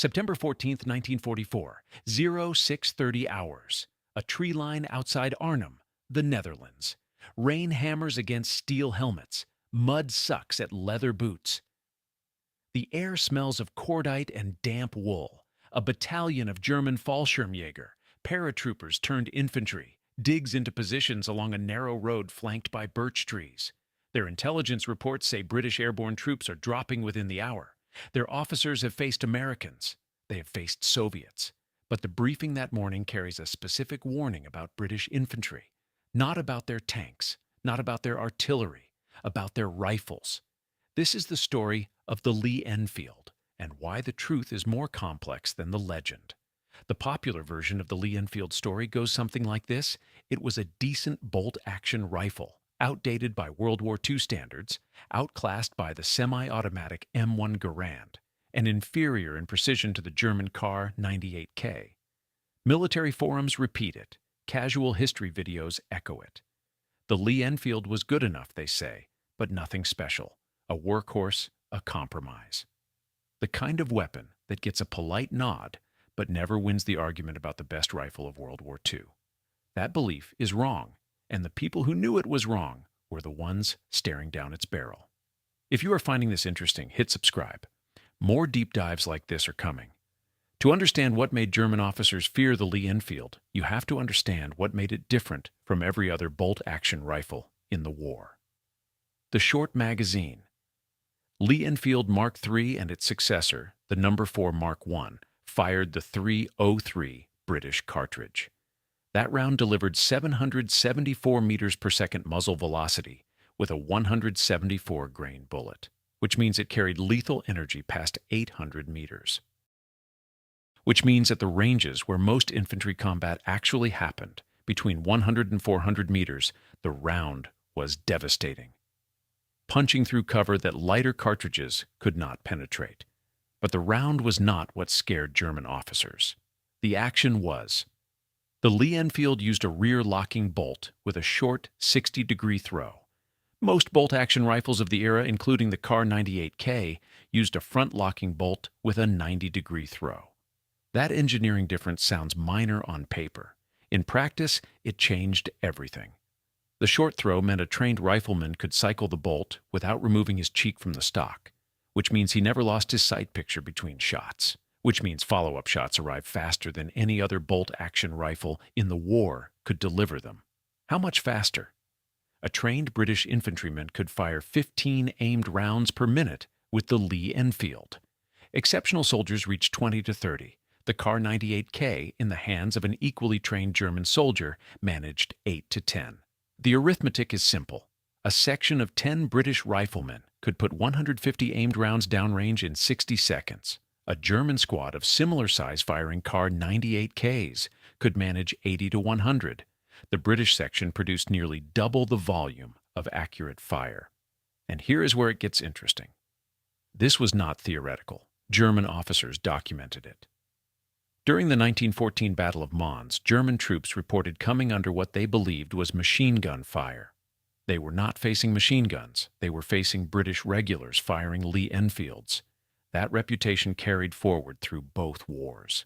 September 14th, 1944, 0630 hours. A tree line outside Arnhem, the Netherlands. Rain hammers against steel helmets. Mud sucks at leather boots. The air smells of cordite and damp wool. A battalion of German Fallschirmjäger, paratroopers turned infantry, digs into positions along a narrow road flanked by birch trees. Their intelligence reports say British airborne troops are dropping within the hour. Their officers have faced Americans. They have faced Soviets. But the briefing that morning carries a specific warning about British infantry. Not about their tanks, not about their artillery, about their rifles. This is the story of the Lee-Enfield, and why the truth is more complex than the legend. The popular version of the Lee-Enfield story goes something like this. It was a decent bolt-action rifle, outdated by World War II standards, outclassed by the semi-automatic M1 Garand, and inferior in precision to the German Kar 98K. Military forums repeat it. Casual history videos echo it. The Lee-Enfield was good enough, they say, but nothing special. A workhorse, a compromise. The kind of weapon that gets a polite nod, but never wins the argument about the best rifle of World War II. That belief is wrong, and the people who knew it was wrong were the ones staring down its barrel. If you are finding this interesting, hit subscribe. More deep dives like this are coming. To understand what made German officers fear the Lee-Enfield, you have to understand what made it different from every other bolt-action rifle in the war. The short magazine. Lee-Enfield Mark III and its successor, the No. 4 Mark I, fired the .303 British cartridge. That round delivered 774 meters per second muzzle velocity with a 174-grain bullet, which means it carried lethal energy past 800 meters. Which means at the ranges where most infantry combat actually happened, between 100 and 400 meters, the round was devastating, punching through cover that lighter cartridges could not penetrate. But the round was not what scared German officers. The action was. The Lee-Enfield used a rear-locking bolt with a short 60-degree throw. Most bolt-action rifles of the era, including the Kar 98K, used a front-locking bolt with a 90-degree throw. That engineering difference sounds minor on paper. In practice, it changed everything. The short throw meant a trained rifleman could cycle the bolt without removing his cheek from the stock, which means he never lost his sight picture between shots, which means follow-up shots arrived faster than any other bolt-action rifle in the war could deliver them. How much faster? A trained British infantryman could fire 15 aimed rounds per minute with the Lee-Enfield. Exceptional soldiers reached 20 to 30. The Kar 98K, in the hands of an equally trained German soldier, managed 8 to 10. The arithmetic is simple. A section of 10 British riflemen could put 150 aimed rounds downrange in 60 seconds. A German squad of similar size firing Kar 98Ks could manage 80 to 100. The British section produced nearly double the volume of accurate fire. And here is where it gets interesting. This was not theoretical. German officers documented it. During the 1914 Battle of Mons, German troops reported coming under what they believed was machine gun fire. They were not facing machine guns. They were facing British regulars firing Lee-Enfields. That reputation carried forward through both wars.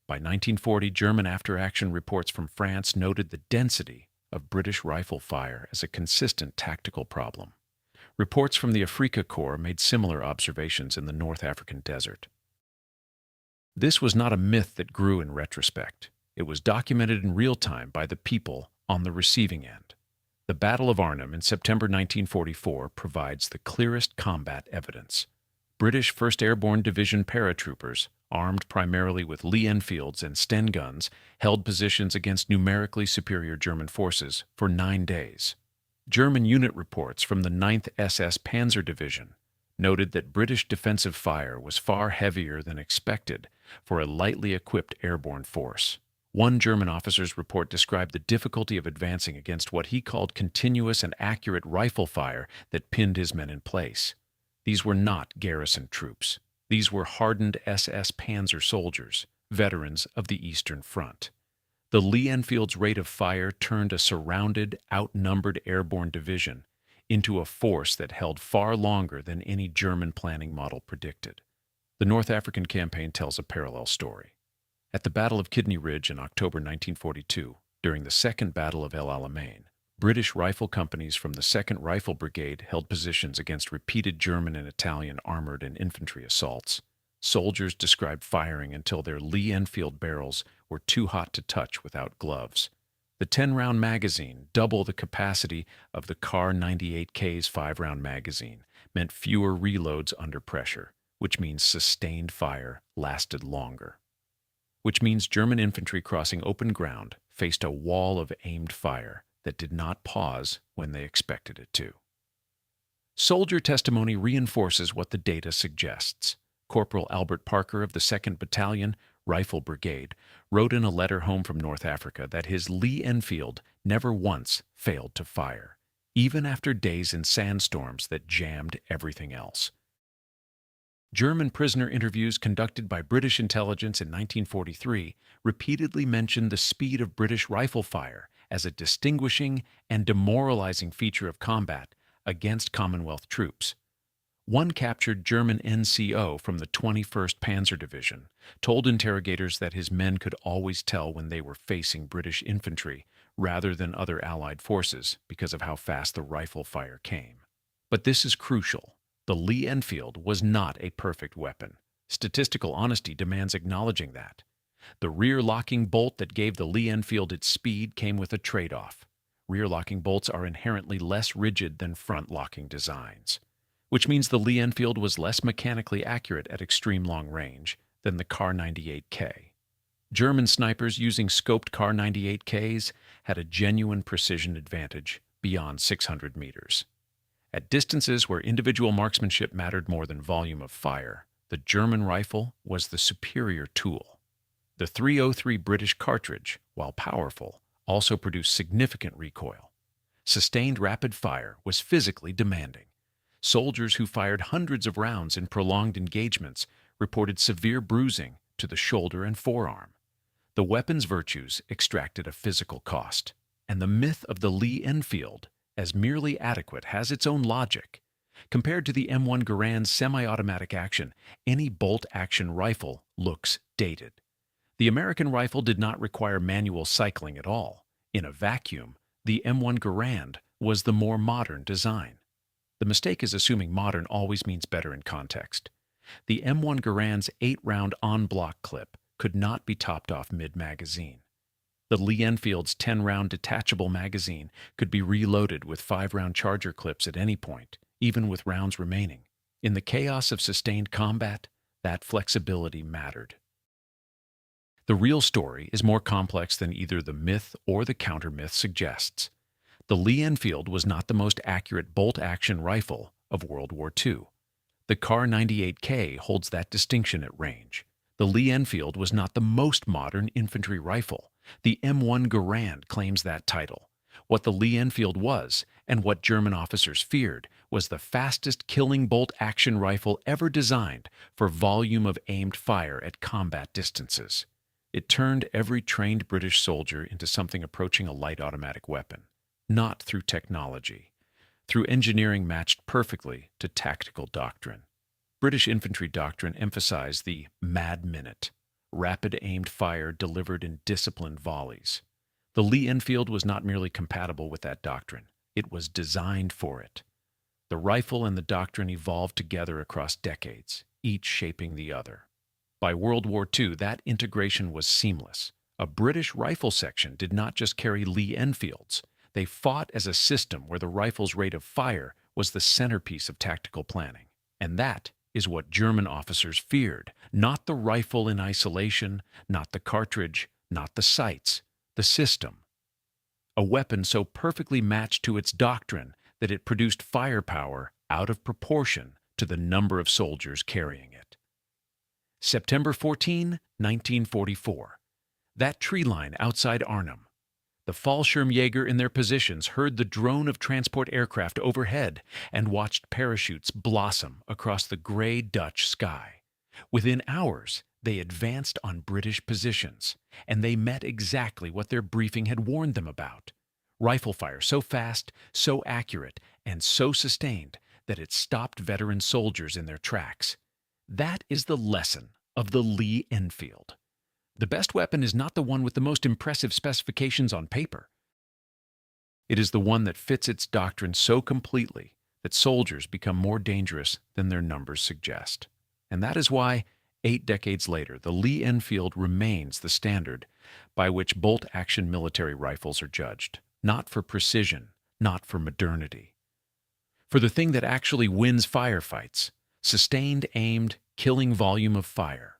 By 1940, German after-action reports from France noted the density of British rifle fire as a consistent tactical problem. Reports from the Afrika Korps made similar observations in the North African desert. This was not a myth that grew in retrospect. It was documented in real time by the people on the receiving end. The Battle of Arnhem in September 1944 provides the clearest combat evidence. British 1st Airborne Division paratroopers, armed primarily with Lee-Enfields and Sten guns, held positions against numerically superior German forces for 9 days. German unit reports from the 9th SS Panzer Division noted that British defensive fire was far heavier than expected for a lightly equipped airborne force. One German officer's report described the difficulty of advancing against what he called continuous and accurate rifle fire that pinned his men in place. These were not garrison troops. These were hardened SS Panzer soldiers, veterans of the Eastern Front. The Lee-Enfield's rate of fire turned a surrounded, outnumbered airborne division into a force that held far longer than any German planning model predicted. The North African campaign tells a parallel story. At the Battle of Kidney Ridge in October 1942, during the Second Battle of El Alamein, British rifle companies from the 2nd Rifle Brigade held positions against repeated German and Italian armored and infantry assaults. Soldiers described firing until their Lee-Enfield barrels were too hot to touch without gloves. The 10-round magazine, double the capacity of the Kar 98K's 5-round magazine, meant fewer reloads under pressure, which means sustained fire lasted longer. Which means German infantry crossing open ground faced a wall of aimed fire that did not pause when they expected it to. Soldier testimony reinforces what the data suggests. Corporal Albert Parker of the 2nd Battalion, Rifle Brigade, wrote in a letter home from North Africa that his Lee-Enfield never once failed to fire, even after days in sandstorms that jammed everything else. German prisoner interviews conducted by British intelligence in 1943 repeatedly mentioned the speed of British rifle fire as a distinguishing and demoralizing feature of combat against Commonwealth troops. One captured German NCO from the 21st Panzer Division told interrogators that his men could always tell when they were facing British infantry rather than other Allied forces because of how fast the rifle fire came. But this is crucial. The Lee-Enfield was not a perfect weapon. Statistical honesty demands acknowledging that. The rear-locking bolt that gave the Lee-Enfield its speed came with a trade-off. Rear-locking bolts are inherently less rigid than front-locking designs, which means the Lee-Enfield was less mechanically accurate at extreme long range than the Kar 98K. German snipers using scoped Kar 98Ks had a genuine precision advantage beyond 600 meters. At distances where individual marksmanship mattered more than volume of fire, the German rifle was the superior tool. The .303 British cartridge, while powerful, also produced significant recoil. Sustained rapid fire was physically demanding. Soldiers who fired hundreds of rounds in prolonged engagements reported severe bruising to the shoulder and forearm. The weapon's virtues extracted a physical cost, and the myth of the Lee-Enfield as merely adequate has its own logic. Compared to the M1 Garand's semi-automatic action, any bolt-action rifle looks dated. The American rifle did not require manual cycling at all. In a vacuum, the M1 Garand was the more modern design. The mistake is assuming modern always means better in context. The M1 Garand's 8-round on-block clip could not be topped off mid-magazine. The Lee-Enfield's 10-round detachable magazine could be reloaded with 5-round charger clips at any point, even with rounds remaining. In the chaos of sustained combat, that flexibility mattered. The real story is more complex than either the myth or the counter-myth suggests. The Lee-Enfield was not the most accurate bolt-action rifle of World War II. The Kar 98K holds that distinction at range. The Lee-Enfield was not the most modern infantry rifle. The M1 Garand claims that title. What the Lee-Enfield was, and what German officers feared, was the fastest killing bolt-action rifle ever designed for volume of aimed fire at combat distances. It turned every trained British soldier into something approaching a light automatic weapon, not through technology, through engineering matched perfectly to tactical doctrine. British infantry doctrine emphasized the mad minute, rapid aimed fire delivered in disciplined volleys. The Lee-Enfield was not merely compatible with that doctrine, it was designed for it. The rifle and the doctrine evolved together across decades, each shaping the other. By World War II, that integration was seamless. A British rifle section did not just carry Lee-Enfields. They fought as a system where the rifle's rate of fire was the centerpiece of tactical planning. And that is what German officers feared, not the rifle in isolation, not the cartridge, not the sights, the system. A weapon so perfectly matched to its doctrine that it produced firepower out of proportion to the number of soldiers carrying it. September 14, 1944. That tree line outside Arnhem. The Fallschirmjäger in their positions heard the drone of transport aircraft overhead and watched parachutes blossom across the gray Dutch sky. Within hours, they advanced on British positions, and they met exactly what their briefing had warned them about. Rifle fire so fast, so accurate, and so sustained that it stopped veteran soldiers in their tracks. That is the lesson of the Lee-Enfield. The best weapon is not the one with the most impressive specifications on paper. It is the one that fits its doctrine so completely that soldiers become more dangerous than their numbers suggest. And that is why, 8 decades later, the Lee-Enfield remains the standard by which bolt-action military rifles are judged, not for precision, not for modernity. For the thing that actually wins firefights, sustained, aimed, killing volume of fire.